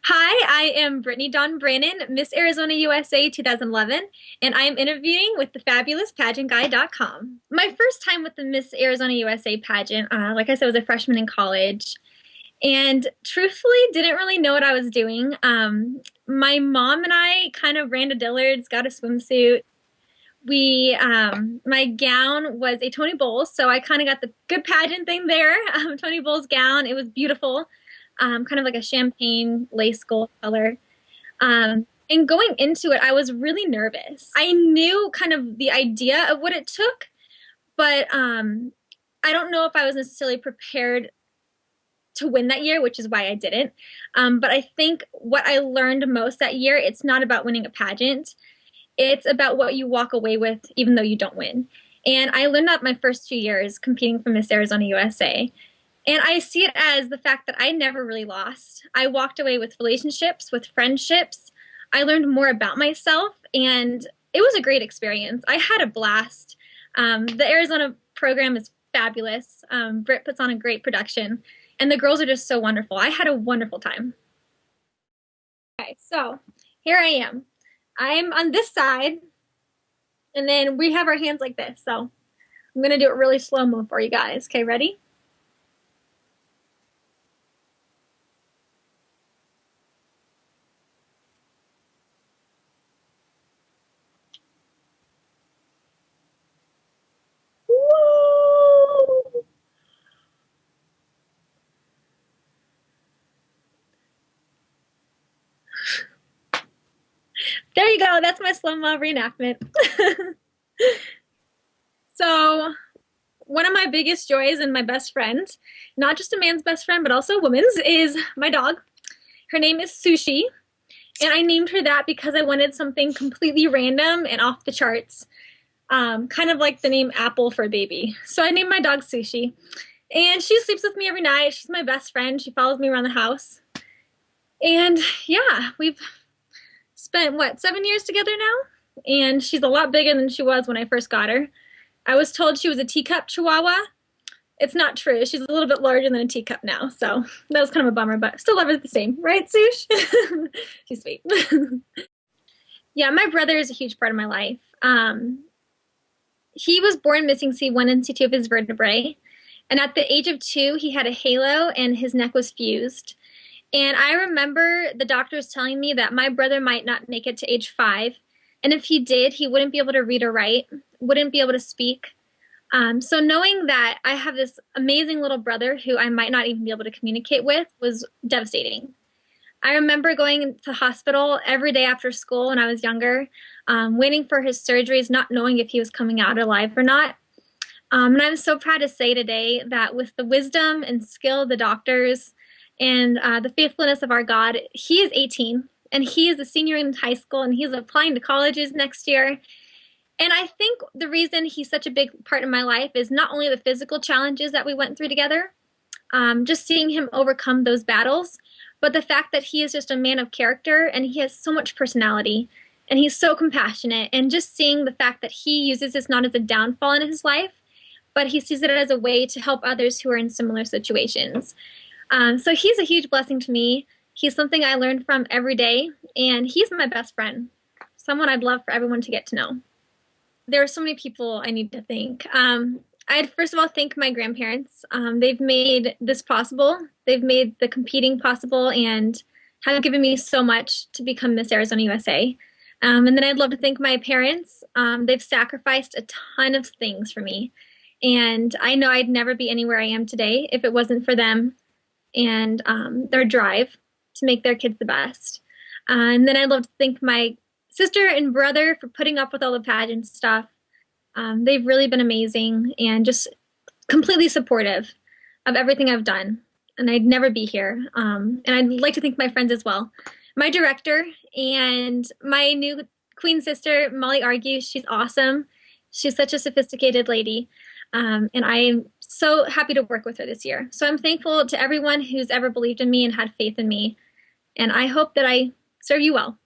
Hi, I am Brittany Brannon, Miss Arizona USA 2011, and I am interviewing with the fabulous PageantGuy.com. My first time with the Miss Arizona USA pageant, like I said, was a freshman in college, and truthfully didn't really know what I was doing. My mom and I kind of ran to Dillard's, got a swimsuit. My gown was a Tony Bowles, so I kind of got the good pageant thing there. Tony Bowles gown, it was beautiful, kind of like a champagne lace gold color. And going into it, I was really nervous. I knew kind of the idea of what it took, but I don't know if I was necessarily prepared to win that year, which is why I didn't. But I think what I learned most that year, it's not about winning a pageant. It's about what you walk away with, even though you don't win. And I learned that my first 2 years competing for Miss Arizona USA. And I see it as the fact that I never really lost. I walked away with relationships, with friendships. I learned more about myself, and it was a great experience. I had a blast. The Arizona program is fabulous. Britt puts on a great production, and the girls are just so wonderful. I had a wonderful time. Okay, so here I am. I'm on this side, and then we have our hands like this. So I'm going to do it really slow-mo for you guys. Okay, ready? Woo! There you go. That's my slow-mo reenactment. So one of my biggest joys and my best friend, not just a man's best friend, but also a woman's, is my dog. Her name is Sushi, and I named her that because I wanted something completely random and off the charts, kind of like the name Apple for a baby. So I named my dog Sushi, and she sleeps with me every night. She's my best friend. She follows me around the house. And yeah, we've spent, what, 7 years together now? And she's a lot bigger than she was when I first got her. I was told she was a teacup chihuahua. It's not true. She's a little bit larger than a teacup now, so that was kind of a bummer, but still love her the same. Right, Sush? She's sweet. Yeah, my brother is a huge part of my life. He was born missing C1 and C2 of his vertebrae, and at the age of 2, he had a halo and his neck was fused. And I remember the doctors telling me that my brother might not make it to age 5, and if he did, he wouldn't be able to read or write, wouldn't be able to speak. So knowing that I have this amazing little brother who I might not even be able to communicate with was devastating. I remember going to the hospital every day after school when I was younger, waiting for his surgeries, not knowing if he was coming out alive or not. And I'm so proud to say today that with the wisdom and skill of the doctors and the faithfulness of our God, he is 18, and he is a senior in high school, and he's applying to colleges next year. And I think the reason he's such a big part of my life is not only the physical challenges that we went through together, just seeing him overcome those battles, but the fact that he is just a man of character and he has so much personality and he's so compassionate, and just seeing the fact that he uses this not as a downfall in his life, but he sees it as a way to help others who are in similar situations. So he's a huge blessing to me. He's something I learn from every day, and he's my best friend, someone I'd love for everyone to get to know. There are so many people I need to thank. I'd first of all thank my grandparents. They've made this possible. They've made the competing possible and have given me so much to become Miss Arizona USA. And then I'd love to thank my parents. They've sacrificed a ton of things for me. And I know I'd never be anywhere I am today if it wasn't for them and their drive to make their kids the best. And then I'd love to thank my sister and brother for putting up with all the pageant stuff. They've really been amazing and just completely supportive of everything I've done. And I'd never be here. And I'd like to thank my friends as well. My director and my new queen sister, Molly Argue, she's awesome. She's such a sophisticated lady. And I'm so happy to work with her this year. So I'm thankful to everyone who's ever believed in me and had faith in me. And I hope that I serve you well.